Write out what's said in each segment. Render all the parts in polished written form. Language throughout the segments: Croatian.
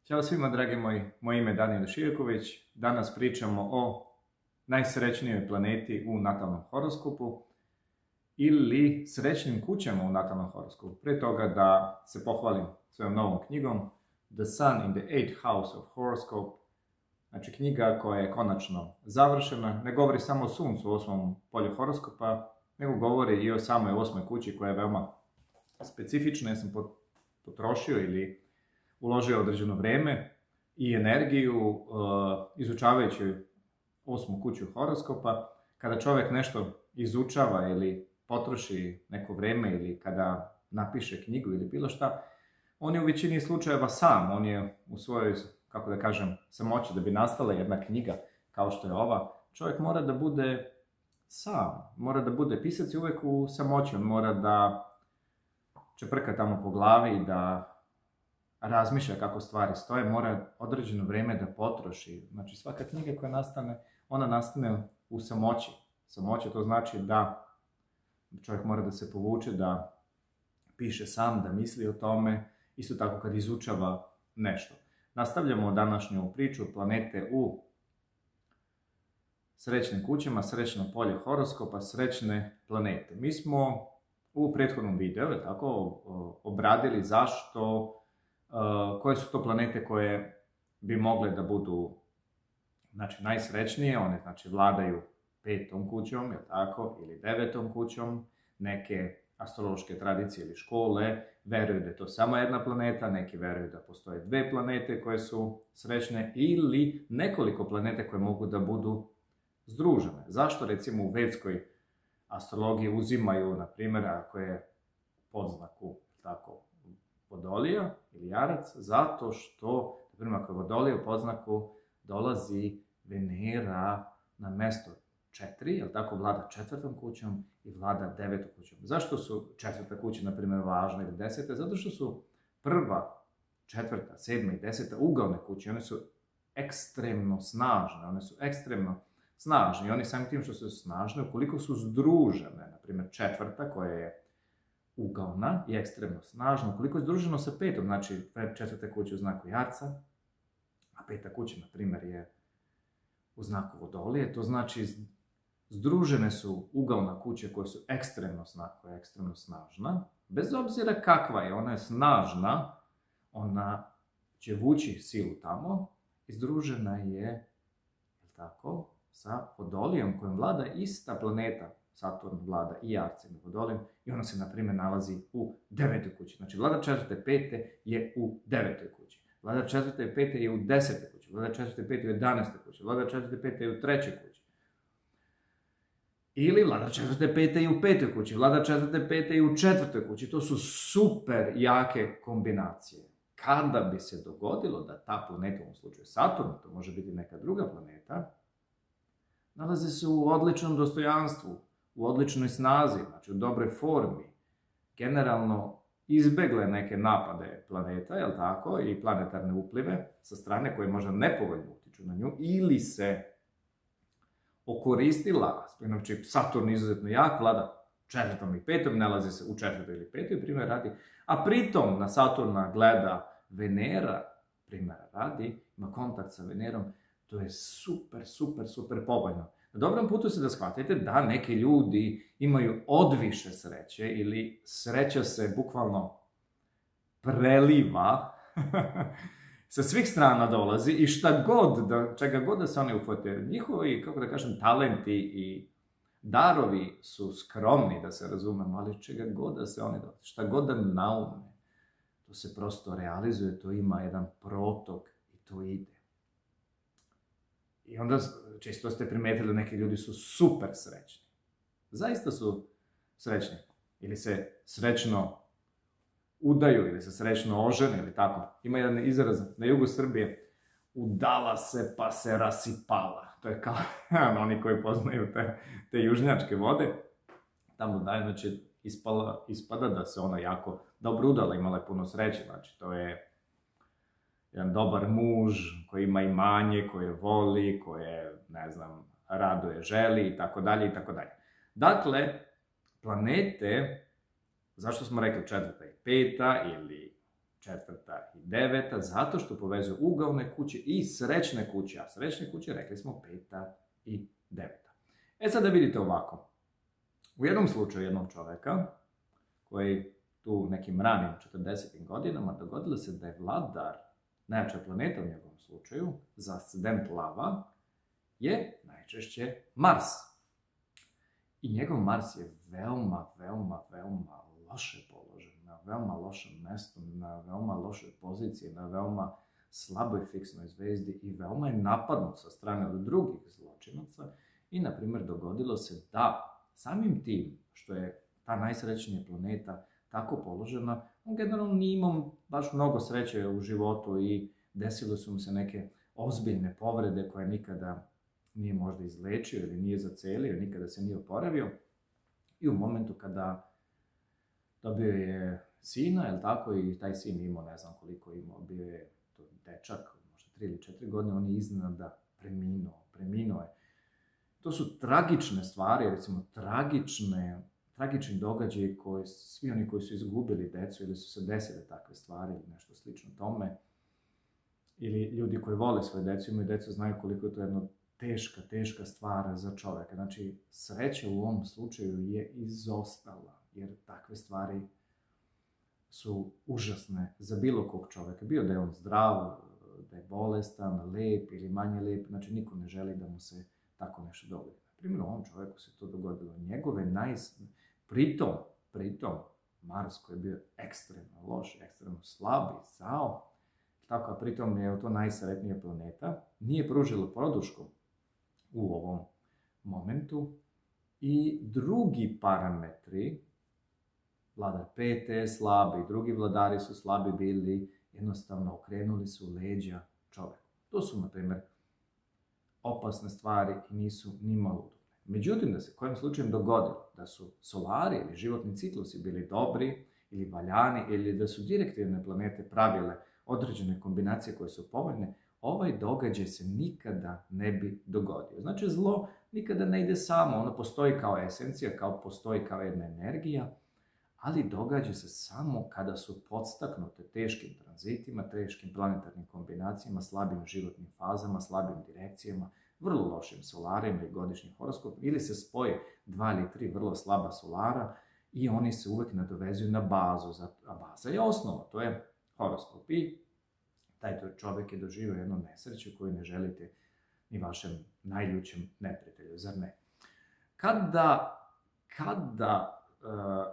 Ćao svima, dragi moji, moje ime je Danijel Šijaković. Danas pričamo o najsrećnijoj planeti u natalnom horoskopu ili srećnim kućama u natalnom horoskopu. Prije toga da se pohvalim svojom novom knjigom The Sun in the 8th House of Horoscope. Znači knjiga koja je konačno završena. Ne govori samo o suncu u 8. polju horoskopa, nego govori i o samoj 8. kući koja je veoma specifična. Ja sam potrošio ili uložio određeno vrijeme i energiju izučavajući 8. kuću horoskopa. Kada čovjek nešto izučava ili potroši neko vrijeme ili kada napiše knjigu ili bilo šta, on je u većini slučajeva sam, on je u svojoj, kako da kažem, samoći. Da bi nastala jedna knjiga kao što je ova, čovjek mora da bude sam, mora da bude pisac i uvijek u samoći, on mora da čeprka tamo po glavi i da razmišlja kako stvari stoje, mora određeno vrijeme da potroši. Znači svaka knjiga koja nastane, ona nastane u samoći. Samoća to znači da čovjek mora da se povuče, da piše sam, da misli o tome, isto tako kad izučava nešto. Nastavljamo današnju priču planete u srećnim kućama, srećno polje horoskopa, srećne planete. Mi smo u prethodnom videu tako obradili koje su to planete koje bi mogle da budu najsrećnije. One vladaju 5. kućom, ili 9. kućom. Neke astrološke tradicije ili škole veruju da je to samo jedna planeta, neki veruju da postoje 2 planete koje su srećne ili nekoliko planete koje mogu da budu združene. Zašto recimo u vedskoj astrologiji uzimaju, na primjer, ako je podznaku Vodolija ili Jarac, zato što, na primjer, ako je Vodolija u podznaku, dolazi Venera na mjesto 4, vlada 4. kućom i vlada 9. kućom. Zašto su 4. kuća, na primjer, važne ili 10. Zato što su 1., 4., 7. i 10. ugalne kuće, one su ekstremno snažne, i oni samim tim što su snažne, ukoliko su združene, na primjer 4. koja je ugalna i ekstremno snažna, ukoliko je združeno sa 5. znači 4. kuća u znaku Jarca, a 5. kuća, na primjer, je u znaku Vodolije, to znači združene su ugalna kuća koja su ekstremno snažna, bez obzira kakva je, ona je snažna, ona će vući silu tamo, i združena je, sa Vodolijom kojom vlada ista planeta. Saturn vlada i Jarcem i Vodolijem i ona se, na primjer, nalazi u 9. kući. Znači, vlada 4. 5. je u 9. kući. Vlada 4. 5. je u 10. kući. Vlada 4. 5. je u 11. kući. Vlada 4. 5. je u 3. kući. Ili vlada 4. 5. je u 5. kući. Vlada 4. 5. je u 4. kući. To su super jake kombinacije. Kada bi se dogodilo da ta planeta, u ovom slučaju Saturn, to može biti neka druga planeta, nalazi se u odličnom dostojanstvu, u odličnoj snazi, znači u dobroj formi, generalno izbegle neke napade planeta, i planetarne uplive sa strane koje možda nepovoljno utiču na nju, ili se okoristila, znači Saturn izuzetno jak, vlada 4. i 5. nalazi se u 4. ili 5. primjer radi, a pritom na Saturna gleda Venera, primjer radi, ima kontakt sa Venerom. To je super povoljno. Na dobrom putu se da shvatite da neki ljudi imaju odviše sreće ili sreća se bukvalno preliva, sa svih strana dolazi i čega god da se oni uhvate. Njihovi, kako da kažem, talenti i darovi su skromni, da se razumemo, ali čega god da se oni dolazi, šta god da naume, to se prosto realizuje, to ima jedan protok i to ide. I onda često ste primijetili da neki ljudi su super srećni. Zaista su srećni. Ili se srećno udaju, ili se srećno ožene, ili tako. Ima jedan izraz na jugu Srbije, udala se pa se rasipala. To je kao oni koji poznaju te južnjačke vode. Tamo znači ispada da se ona jako dobro udala, imala je puno sreće. Znači to je jedan dobar muž koji ima imanje, koje voli, koje, raduje, želi i tako dalje i tako dalje. Dakle, planete, zašto smo rekli 4. i 5. ili četvrta i deveta, zato što povezuju ugavne kuće i srećne kuće, a srećne kuće, rekli smo, peta i deveta. Sad da vidite ovako. U jednom slučaju jednog čoveka, koji tu nekim ranim 40. godinama, dogodilo se da je vladar, najjača planeta u njegovom slučaju, za ascendent lava, je najčešće Mars. I njegov Mars je veoma loše položen, na veoma lošem mjestu, na veoma lošoj poziciji, na veoma slaboj fiksnoj zvezdi i veoma je napadnut sa strane od drugih zločinaca. I, na primjer, dogodilo se da samim tim što je ta najsrećnija planeta tako položena, on generalno nije imao baš mnogo sreće u životu i desilo su mu se neke ozbiljne povrede koje nikada nije možda izlečio ili nije zacelio, nikada se nije oporavio. I u momentu kada dobio je sina, jel tako, i taj sin imao, ne znam koliko imao, bio je to dečak, možda 3 ili 4 godine, on je iznenada preminuo je. To su tragične stvari, recimo tragični događaji koji svi oni koji su izgubili decu ili su se desile takve stvari ili nešto slično tome, ili ljudi koji vole svoje decu, imaju decu, znaju koliko je to jedna teška stvar za čovjeka. Znači, sreća u ovom slučaju je izostala, jer takve stvari su užasne za bilo kog čovjeka. Bio da je on zdrav, da je bolestan, lep ili manje lep, znači niko ne želi da mu se tako nešto dogodi. Na primjer, ovom čovjeku se to dogodilo. Njegove pritom, Mars koji je bio ekstremno loš, ekstremno slab i zao, tako, a pritom je to najsretnija planeta, nije pružilo produšku u ovom momentu i drugi parametri, vladar pete je slab i drugi vladari su slabi bili, jednostavno okrenuli su leđa čovjeku. To su, na primjer, opasne stvari i nisu nimalo udobne. Međutim, da se kojim slučajem dogodilo da su solari ili životni ciklusi bili dobri ili valjani ili da su direktivne planete pravile određene kombinacije koje su povoljne, ovaj događaj se nikada ne bi dogodio. Znači, zlo nikada ne ide samo, ono postoji kao esencija, postoji kao jedna energija, ali događa se samo kada su podstaknute teškim tranzitima, teškim planetarnim kombinacijama, slabim životnim fazama, slabim direkcijama, vrlo lošim solarima i godišnjim horoskopom, ili se spoje 2 ili 3 vrlo slaba solara i oni se uvek nadovezuju na bazu, a baza je osnova, to je horoskop. I taj čovjek je doživio jednu nesreću koju ne želite ni vašem najljućem neprijatelju, zar ne? Kada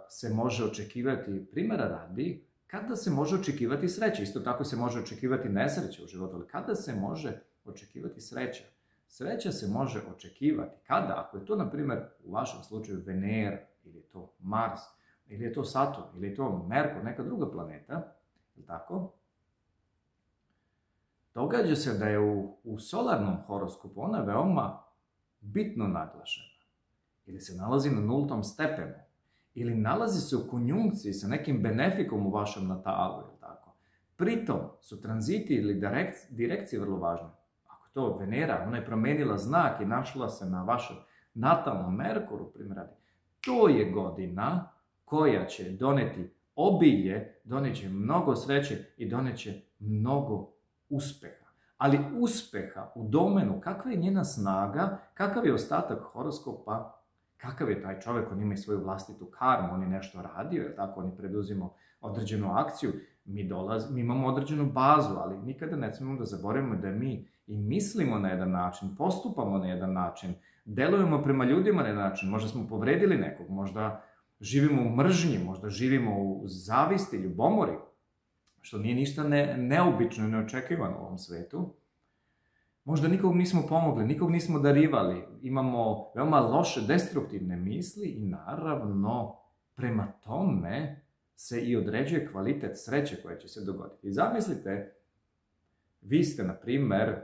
se može očekivati, primjera radi, kada se može očekivati sreća, isto tako se može očekivati nesreća u životu, ali kada se može očekivati sreća? Sreća se može očekivati kada, ako je to, na primjer, u vašem slučaju Venera, ili je to Mars, ili je to Saturn, ili je to Merkur, neka druga planeta, ili tako? Događa se da je u solarnom horoskopu ona veoma bitno naglašena, ili se nalazi na 0. stepenu, ili nalazi se u konjunkciji sa nekim benefikom u vašem natalu, ili tako? Pritom su tranziti ili direkcije vrlo važne. Ako to Venera, ona je promenila znak i našla se na vašem natalnom Merkuru, primjer radi, to je godina koja će doneti obilje, doneće mnogo sreće i doneće mnogo uspeha. Ali uspeha u domenu, kakva je njena snaga, kakav je ostatak horoskopa, kakav je taj čovjek, on ima i svoju vlastitu karmu, on je nešto radio, jer tako, on je preduzimao određenu akciju, mi imamo određenu bazu, ali nikada ne smijemo da zaboravimo da mi i mislimo na jedan način, postupamo na jedan način, delujemo prema ljudima na jedan način, možda smo povredili nekog, možda živimo u mržnji, možda živimo u zavisti, ljubomori, što nije ništa neobično i neočekivano u ovom svetu. Možda nikog nismo pomogli, nikog nismo darivali, imamo veoma loše, destruktivne misli i naravno prema tome se i određuje kvalitet sreće koja će se dogoditi. I zamislite, vi ste, na primjer,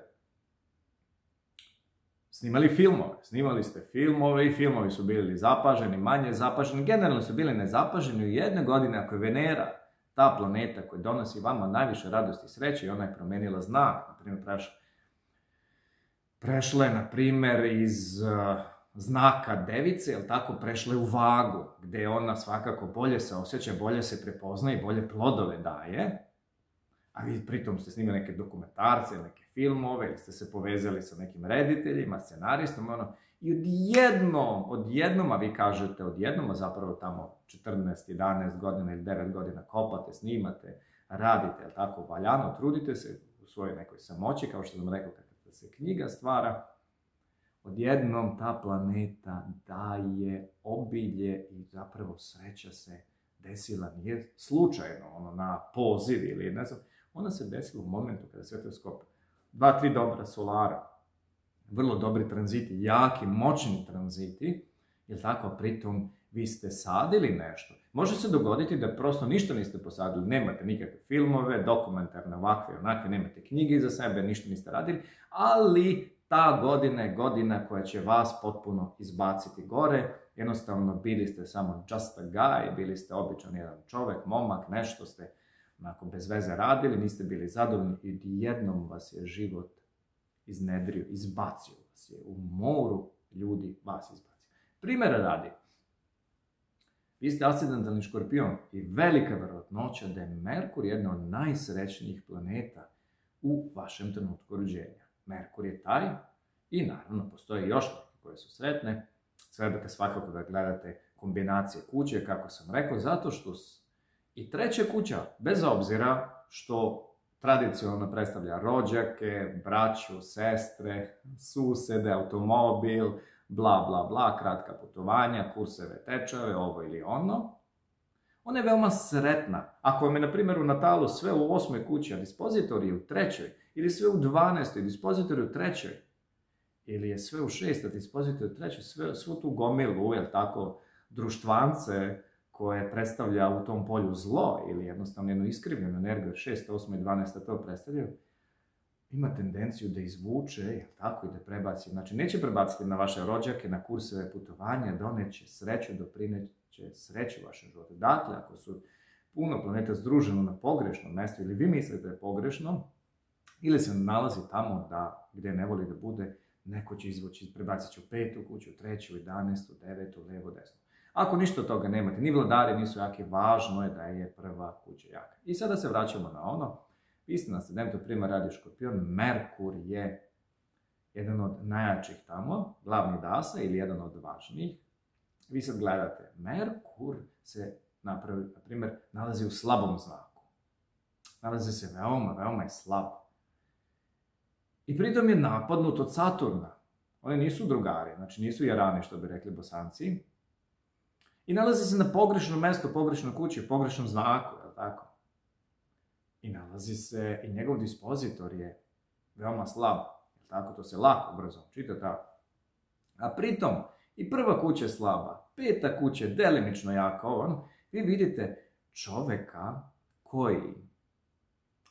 snimali ste filmove i filmovi su bili zapaženi, manje zapaženi, generalno su bili nezapaženi u jedne godine ako je Venera, ta planeta koja donosi vama najviše radosti i sreće i ona je promenila znak, na primjer prešla je, na primjer, iz znaka Device, jel tako, prešla je u Vagu, gdje ona svakako bolje se osjeća, bolje se prepozna i bolje plodove daje. a vi pritom ste snimili neke dokumentarce, neke filmove, ili ste se povezali sa nekim rediteljima, scenaristom, i odjednom, a vi kažete odjednom, a zapravo tamo 14, 11 godina ili 9 godina kopate, snimate, radite, jel tako, valjano, trudite se u svojoj nekoj samoći, kao što sam rekao, kada se knjiga stvara, odjednom ta planeta daje obilje i zapravo sreća se desila, nije slučajno, na poziv ili ne znam, ona se desila u momentu kada sve to skopa. 2-3 dobra solara, vrlo dobri tranziti, jaki, moćni tranziti, jer tako, pritom vi ste sadili nešto. Može se dogoditi da prosto ništa niste posadili, nemate nikakve filmove, dokumentarne, ovakve, onakve, nemate knjige iza sebe, ništa niste radili, ali ta godina je godina koja će vas potpuno izbaciti gore. Jednostavno, bili ste samo just a guy, bili ste običan jedan čovjek, momak, nešto ste onako bez veze radili, niste bili zadovoljni i jednom vas je život iznedrio, izbacio vas je u moru ljudi, vas izbacio. Primjera radi, vi ste ascendentalni škorpion i velika vjerojatnoća da je Merkur jedna od najsrećnijih planeta u vašem trenutku rođenja. Merkur je taj i naravno postoje još neke koje su sretne. Trebate svakako da gledate kombinacije kuće, kako sam rekao, zato što i treća kuća, bez obzira što tradicionalno predstavlja rođake, braću, sestre, susede, automobil, bla, bla, bla, kratka putovanja, kurseve, tečajeve, ovo ili ono. Ona je veoma sretna. Ako vam je, na primjer, u natalu sve u 8. kući, a dispozitor je u 3. ili sve u 12. dispozitor je u 3. ili je sve u 6. a dispozitor je u 3. Svu tu gomilu, jel tako, društvance koje predstavlja u tom polju zlo ili jednostavno jednu iskrivljenu energiju, 6., 8. i 12. to predstavljaju, ima tendenciju da izvuče, jel tako, i da prebaci. Znači, neće prebaciti na vaše rođake, na kurseve putovanja, doneće sreću, doprineće sreću vašem životu. Dakle, ako su puno planeta združeno na pogrešnom mjestu ili vi mislite da je pogrešno, ili se nalazi tamo gdje ne voli da bude, neko će izvući, prebacit će u 5. kuću, 3., 11., 9., levo, desno. Ako ništa od toga nemate, ni vladari nisu jaki, važno je da je prva kuća jaka. I sada se vraćamo na ono, vi ste na ascendentu primjer radi Škorpion, Merkur je jedan od najjačih tamo, glavni dasa ili jedan od važnijih. Vi sad gledate, Merkur se, na primjer, nalazi u slabom znaku. Nalazi se veoma je slab. I pritom je napadnut od Saturna. Oni nisu drugari, znači nisu jarani, što bi rekli Bosanci. I nalazi se na pogrešnom mjestu, pogrešnoj kući, pogrešnom znaku, je li tako? I nalazi se, i njegov dispozitor je veoma slab, je li tako? To se lako, brzo čita tako. A pritom, i prva kuća je slaba, 5. kuća je delimično jaka, vi vidite čovjeka koji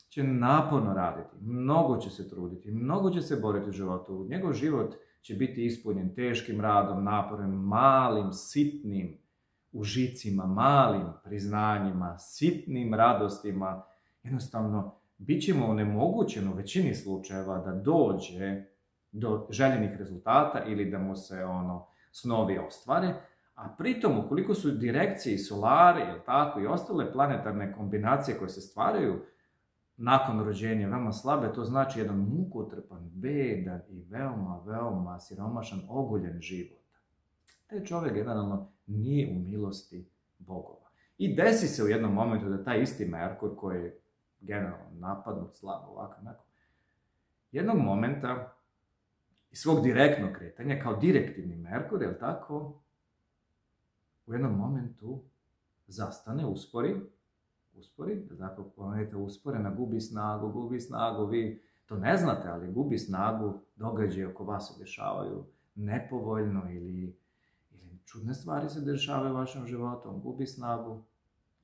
će naporno raditi, mnogo će se truditi, mnogo će se boriti u životu. Njegov život će biti ispunjen teškim radom, naporom, malim, sitnim užicima, malim priznanjima, sitnim radostima. Jednostavno, bit će mu onemogućeno u većini slučajeva da dođe do željenih rezultata ili da mu se snovi ostvare, a pritom, ukoliko su direkcije i solari, tako, i ostale planetarne kombinacije koje se stvaraju nakon rođenja veoma slabe, to znači jedan mukotrpan, bedan i veoma siromašan, oguljen život. Taj čovjek generalno nije u milosti bogova. I desi se u jednom momentu da taj isti Merkur, koji je generalno napadnut, slab, ovako, jednog momenta iz svog direktnog kretanja, kao direktivni Merkur, jel tako, u jednom momentu zastane, uspori, jel tako, planeta usporena, gubi snagu, vi to ne znate, ali gubi snagu, događaje oko vas se dešavaju nepovoljno ili čudne stvari se dešavaju u vašem životu, on gubi snagu.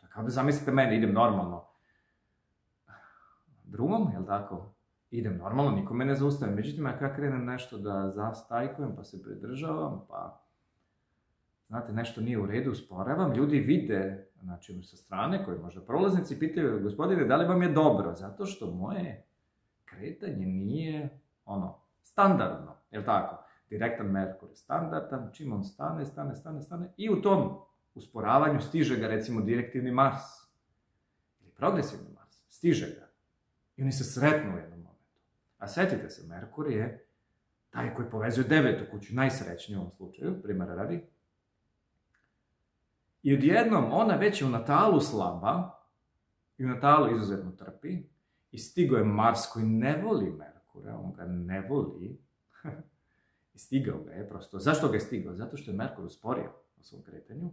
Tako da zamislite mene, idem normalno drumom, jel tako? Idem normalno, niko me ne zaustavi. Međutim, ako krenem nešto da zastajkujem, pa se pridržavam, pa znate, nešto nije u redu, usporavam, ljudi vide, znači sa strane, koji možda prolaznici pitaju, gospodine, da li vam je dobro? Zato što moje kretanje nije standardno, jel tako? Direktan Merkur je standardan, čim on stane i u tom usporavanju stiže ga recimo direktivni Mars ili progresivni Mars, stiže ga. I oni se sretnu u jednom momentu. A sjetite se, Merkur je taj koji povezuje 9. kuću, najsrećniji u ovom slučaju, primjera radi. I odjednom ona već je u natalu slaba i u natalu izuzetno trpi i stigao je Mars koji ne voli Merkura, on ga ne voli i stigao ga je prosto. Zašto ga je stigao? Zato što je Merkur usporio u svom kretanju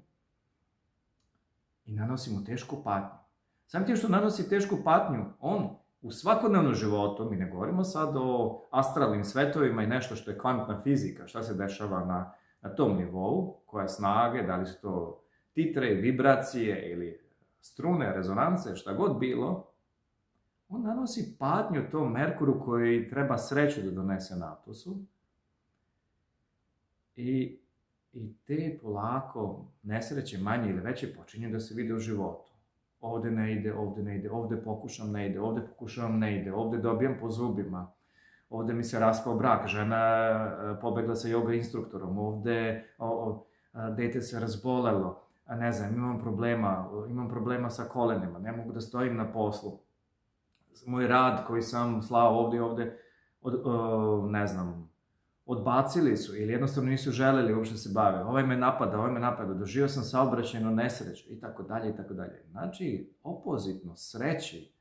i nanosi mu tešku patnju. Samim tim što nanosi tešku patnju, on u svakodnevnom životu, mi ne govorimo sad o astralnim svetovima i nešto što je kvantna fizika, šta se dešava na tom nivou, koje snage, da li su to titre, vibracije ili strune, rezonance, šta god bilo, on nanosi patnju tom Merkuru koji treba sreću da donese Natusu. I te polako nesreće manje ili veće počinju da se vide u životu. Ovdje ne ide, ovdje ne ide, ovdje pokušam ne ide, ovdje pokušavam ne ide, ovdje dobijam po zubima, ovdje mi se raspao brak, žena pobegla sa yoga instruktorom, ovdje dete se razbolelo, ne znam, imam problema sa kolenima, ne mogu da stojim na poslu. Moj rad koji sam slao ovdje, ne znam, odbacili su ili jednostavno nisu željeli uopšte se bave. Ovaj me napada, doživio sam saobraćajnu nesreću i tako dalje i tako dalje. Znači, opozitno sreći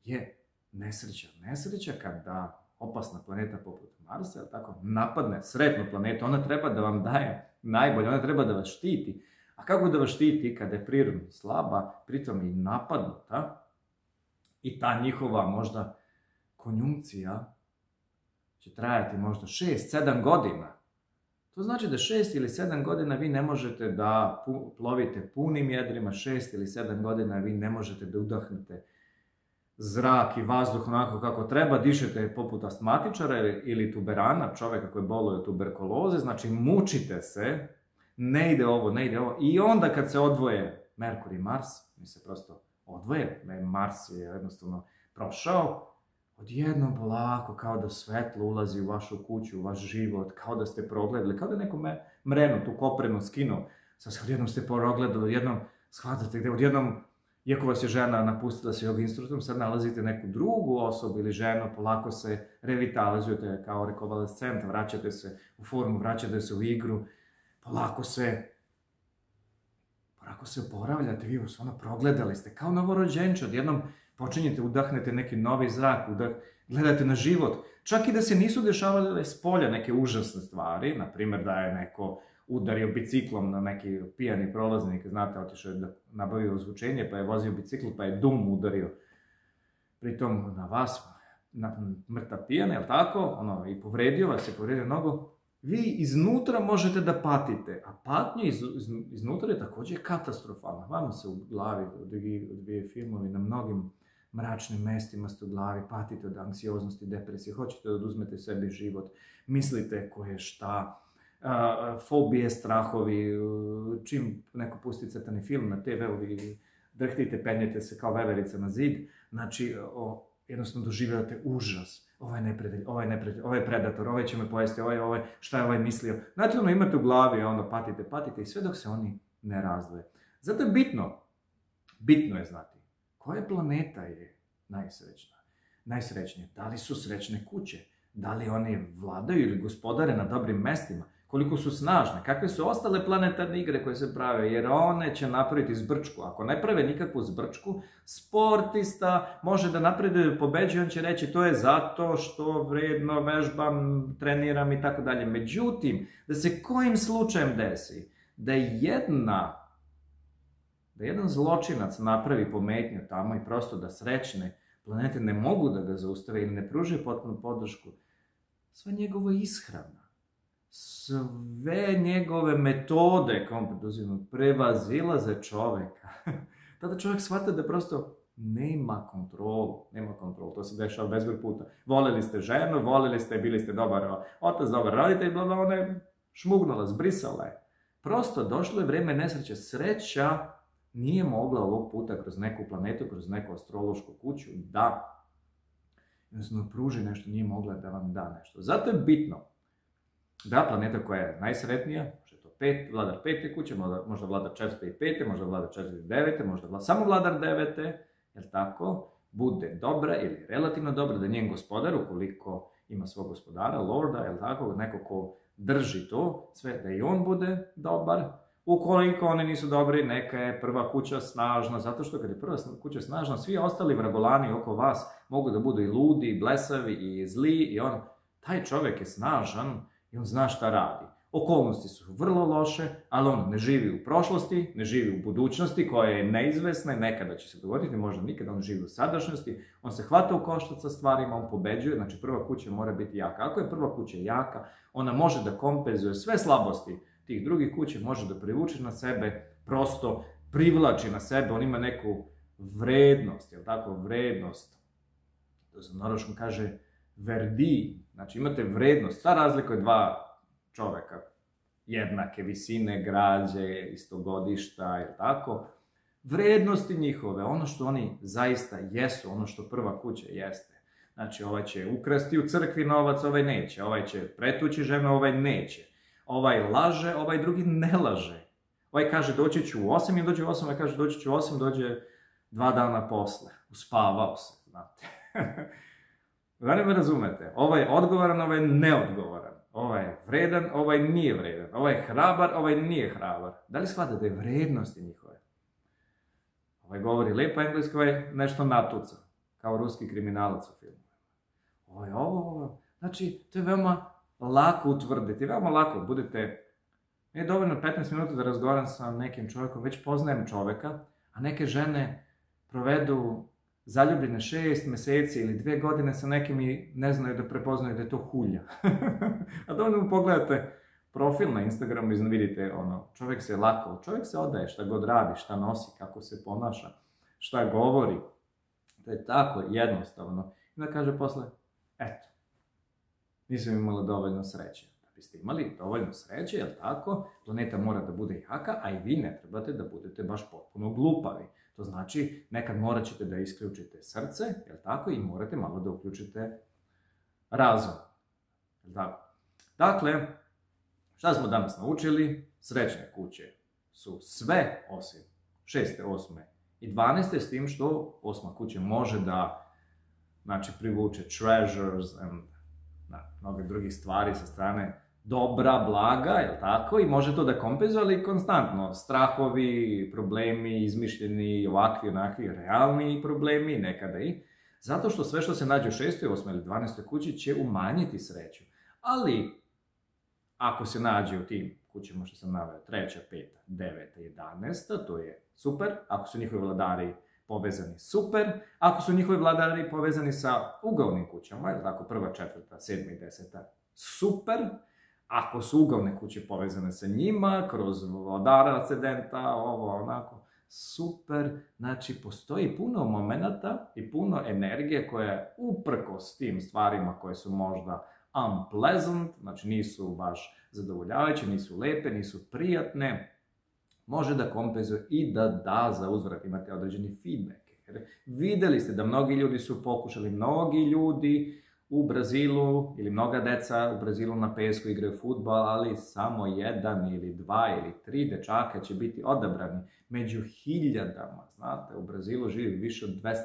je nesreća. Nesreća kada opasna planeta poput Marsa, tako, napadne sretnu planetu, ona treba da vam daje najbolje, ona treba da vas štiti. A kako da vas štiti kada je prirodno slaba, pritom i napadnuta i ta njihova možda konjunkcija će trajati možda 6-7 godina. To znači da 6 ili 7 godina vi ne možete da plovite punim jedrima, 6 ili 7 godina vi ne možete da udahnete zrak i vazduh onako kako treba, dišete poput astmatičara ili tuberana, čovjeka koji boluje od tuberkuloze, znači mučite se, ne ide ovo. I onda kad se odvoje Merkur i Mars, mi se prosto odvoje, Mars je jednostavno prošao, odjednom polako, kao da svetlo ulazi u vašu kuću, u vaš život, kao da ste progledali, kao da neko mrenu, tu koprenu skinuo, sad odjednom ste progledali, odjednom shvatate gdje, odjednom, iako vas je žena napustila sa yoga instruktorom, sad nalazite neku drugu osobu ili ženu, polako se revitalizujete kao rekonvalescent, vraćate se u formu, vraćate se u igru, polako se oporavljate, vi vas progledali ste, kao novorođenče, odjednom počinjete, udahnete neki novi zrak, gledate na život. Čak i da se nisu dešavale s polja neke užasne stvari, na primjer da je neko udario biciklom na neki pijani prolaznik, znate, otišao je da nabavio ozvučenje, pa je vozio bicikl, pa je dum udario. Pritom na vas, mrtav pijan, jel tako, i povredio vas, je povredio nogu. Vi iznutra možete da patite, a patnja iznutra je također katastrofalna. Vama se u glavi odvije filmovi na mnogim mračnim mestima ste u glavi, patite od anksioznosti, depresije, hoćete da oduzmete sebi život, mislite ko je šta, fobije, strahovi, čim neko pusti crtani film na TV-u, drhtite, penjete se kao veverica na zid, znači jednostavno doživljate užas. Ovaj je neprijatelj, ovaj je predator, ovaj će me pojesti, šta je ovaj mislio. Znate, imate u glavi, patite i sve dok se oni ne razdvoje. Zato je bitno je znati koja planeta je najsrećnija. Da li su srećne kuće? Da li oni vladaju ili gospodare na dobrim mestima? Koliko su snažne? Kakve su ostale planetarne igre koje se prave? Jer one će napraviti zbrčku. Ako ne prave nikakvu zbrčku, sportista može da napreduje, pobeđuje, on će reći to je zato što vredno vežbam, treniram i tako dalje. Međutim, da se kojim slučajem desi da jedan zločinac napravi pometnju tamo i prosto da srećne planete ne mogu da ga zaustave ili ne pruže potpunu podršku, sva njegova ishrana, sve njegove metode prevazilaze čoveka. Tada čovjek shvata da prosto nema kontrolu. To se dešava bezbroj puta. Voleli ste ženu, bili ste dobar otac, dobar roditelj, ona je šmugnula, zbrisala je. Prosto došlo je vrijeme nesreće. Sreća nije mogla ovog puta kroz neku planetu, kroz neku astrološku kuću da jednostavno pruži nešto, nije mogla da vam da nešto. Zato je bitno da planeta koja je najsretnija, možda je to vladar 5. kuće, možda vladar 4. i 5. možda vladar 4. i 9. možda samo vladar 9. Jel tako? bude dobra ili relativno dobra, da njen gospodar, ukoliko ima svog gospodara, lorda, ili tako, neko ko drži to, sve da i on bude dobar. Ukoliko oni nisu dobri, neka je prva kuća snažna, zato što kad je prva kuća snažna, svi ostali vragolani oko vas mogu da budu i ludi, i blesavi, i zli, i taj čovjek je snažan i on zna šta radi. Okolnosti su vrlo loše, ali on ne živi u prošlosti, ne živi u budućnosti koja je neizvesna i nekada će se dogoditi, možda nikada, on živi u sadašnjosti, on se hvata u koštac sa stvarima, on pobeđuje, znači prva kuća mora biti jaka. Ako je prva kuća jaka, ona može da kompenzuje sve slabosti tih drugih kuća, može da privuče na sebe, prosto privlači na sebe, on ima neku vrednost, jel tako, vrednost. To se naročno kaže verdi, znači imate vrednost, ta razlika je dva čoveka, jednake visine, građe, istogodišta, jel tako, vrednosti njihove, ono što oni zaista jesu, ono što prva kuća jeste. Znači, ovaj će ukrasti u crkvi novac, ovaj neće, ovaj će pretući ženu, ovaj neće. Ovaj laže, ovaj drugi ne laže. Ovaj kaže doći ću u 8 i dođe u 8, ovaj kaže doći ću u 8, dođe 2 dana posle. Uspavao se, znate. Da ne me razumete, ovaj je odgovoran, ovaj je neodgovoran. Ovaj je vredan, ovaj nije vredan. Ovaj je hrabar, ovaj nije hrabar. Da li shvatate vrednosti njihove? Ovaj govori lijepo engleski, ovaj nešto natuca. Kao ruski kriminalac u filmu. Ovo. Znači, to je veoma lako utvrditi. Veoma lako budete... Nije dovoljno 15 minuta da razgovaram sa nekim čovjekom. Već poznajem čovjeka, a neke žene provedu zaljubljene 6 mjeseci ili 2 godine sa nekim i ne znaju da prepoznaju da je to hulja. A dovoljno mu pogledate profil na Instagramu i vidite čovjek se lako, čovjek se odaje šta god radi, šta nosi, kako se ponaša, šta govori. To je tako jednostavno. I da kaže posle, eto, nisam imala dovoljno sreće. Da biste imali dovoljno sreće, jel tako, planeta mora da bude jaka, a i vi ne trebate da budete baš potpuno glupavi. To znači, nekad morat ćete da isključite srce, jel tako, i morate malo da uključite razum. Jel tako? Dakle, šta smo danas naučili? Srećne kuće su sve osim 6., 8. i 12. s tim što 8. kuća može da privuče treasures and mnoge drugih stvari sa strane dobra, blaga, jel tako? I može to da kompenzuje, ali konstantno. Strahovi, problemi, izmišljeni, ovakvi, onakvi, realni problemi, nekada i. Zato što sve što se nađe u 6., 8. ili 12. kući će umanjiti sreću. Ali, ako se nađe u tim kućama što sam naveo 3., 5., 9., 11. to je super. Ako su njihovi vladari povezani, super. Ako su njihovi vladari povezani sa ugavnim kućama, jel tako, 1., 4., 7. i 10. super. Ako su ugavne kuće povezane sa njima, kroz vladara, ascendenta, ovo, onako, super. Znači, postoji puno momenata i puno energije koja je uprkos tim stvarima koje su možda unpleasant, znači nisu baš zadovoljavajuće, nisu lepe, nisu prijatne, može da kompenzuje i da za uzvrat imate određeni feedback. Jer videli ste da mnogi ljudi su pokušali, mnogi ljudi u Brazilu, ili mnoga deca u Brazilu na pesku igraju fudbal, ali samo 1 ili 2 ili 3 dečaka će biti odabrani među hiljadama. Znate, u Brazilu živi više od 200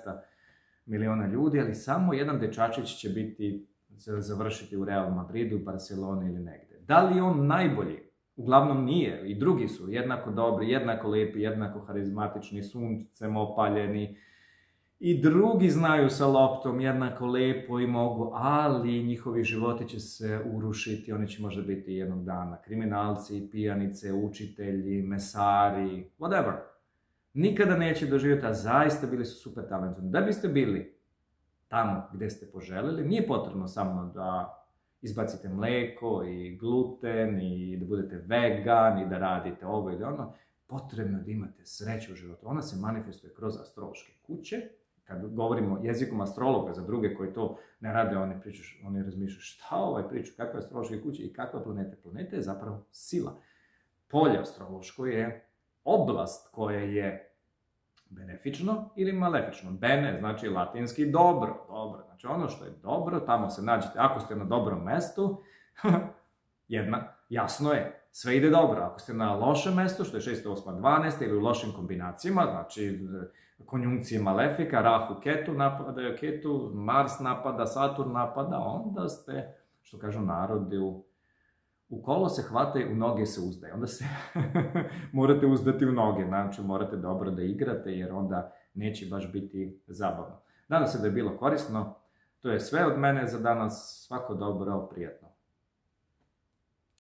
miliona ljudi, ali samo jedan dečačić će završiti u Real Madridu, Barceloni ili negde. Da li je on najbolji? Uglavnom nije. I drugi su jednako dobri, jednako lepi, jednako harizmatični, suncem opaljeni. I drugi znaju sa loptom jednako lepo i mogu, ali njihovi životi će se urušiti. Oni će možda biti jednog dana kriminalci, pijanice, učitelji, mesari, whatever. Nikada neće doživjeti, a zaista bili su super talentovni. Da biste bili tamo gdje ste poželjeli, nije potrebno samo da izbacite mleko i gluten i da budete vegan i da radite ovo ili ono. Potrebno je da imate sreću u životu. Ona se manifestuje kroz astrološke kuće. Kad govorimo jezikom astrologa za druge koji to ne rade, oni razmišljaju šta ovaj priča, kakve astrološke kuće i kakva planeta. Planeta je zapravo sila. Polje astrološko je oblast koja je benefično ili malefično. Bene znači latinski dobro. Znači ono što je dobro, tamo se nađete. Ako ste na dobrom mestu, jasno je, sve ide dobro. Ako ste na lošem mestu, što je 6., 8., 12. ili u lošim kombinacijama, znači konjunkcije malefika, Rahu Ketu napada, Ketu, Mars napada, Saturn napada, onda ste, što kažu narodi, u kolo se hvataju, u noge se uzdaju. Onda se morate uzdati u noge, znači morate dobro da igrate, jer onda neće baš biti zabavno. Nadam se da je bilo korisno. To je sve od mene za danas. Svako dobro, prijatno.